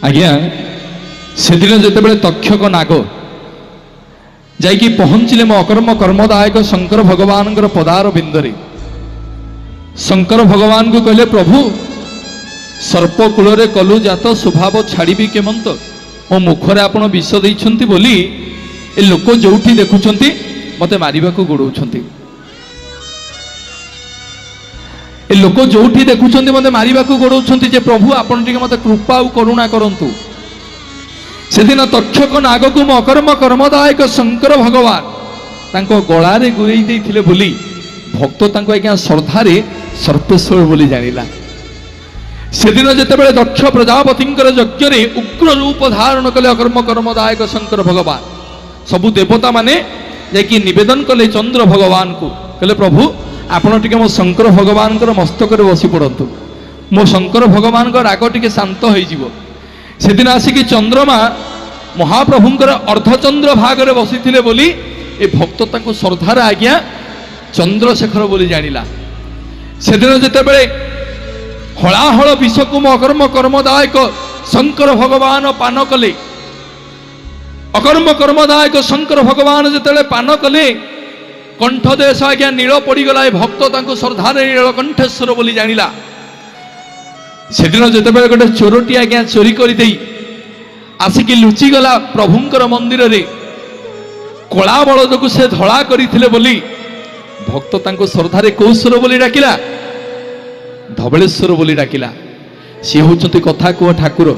आज्ञा से दिन जिते तक्षक नाग जाइकी पहुँचले मो अकर्म कर्मदायक शंकर भगवान पदार बिंदरे शंकर भगवान को कहले प्रभु सर्प कूल कलु जात स्वभाव छाड़ी केमंत मो मुखरे आपण विष देइछंती बोली ए लोक जोठी देखुछंती मते मारिबा को गोडौछंती ए लोक जोठी देखुछंती मते मारिबा को गोडौछंती जे प्रभु आपण टिके मते कृपा और करुणा करंतु सेदिन तक्षक नाग को मो अकर्म कर्मदायक शंकर भगवान तांको गळारे गुरेई देइथिले बोली भक्त तांको आज्ञा श्रद्धारे सर्पेश्वर बोली जानिला सेदिन जेतेबेले दक्ष प्रजापति यज्ञ उग्र रूप धारण कले अकर्म कर्मदायक शंकर भगवान सबु देवता माने जाकि निवेदन कले चंद्र भगवान को कहले प्रभु आपण टिके मो शंकर भगवान मस्तक बसी पड़तु मो शंकर भगवान राग टिके शांत हो जीवो सेदिन आसिक चंद्रमा महाप्रभुंकर अर्धचंद्र भागरे बसी बोली ए भक्त तांको श्रद्धार आज्ञा चंद्रशेखर बोली जानिला सेदिन जेतेबेले हलाहल विषको अकर्म कर्मदायक शंकर भगवान पान कले अकर्म कर्मदायक शंकर भगवान जिते पान कले कंठदेश आज्ञा नील पड़गला भक्त तांको श्रद्धार नीलकंठेश्वर बोली जानिला सेदिन जितेबेले गोटे चोरटी आज्ञा चोरी करदे आसिकी लुचिगला प्रभुंकर मंदिर रे कला बलद को से धड़ा करथिले बोली भक्त तांको श्रद्धारे कौशर बोली डाकिला धबलेश्वर बोली डाकिला सी होचंती कथा कुह ठाकुर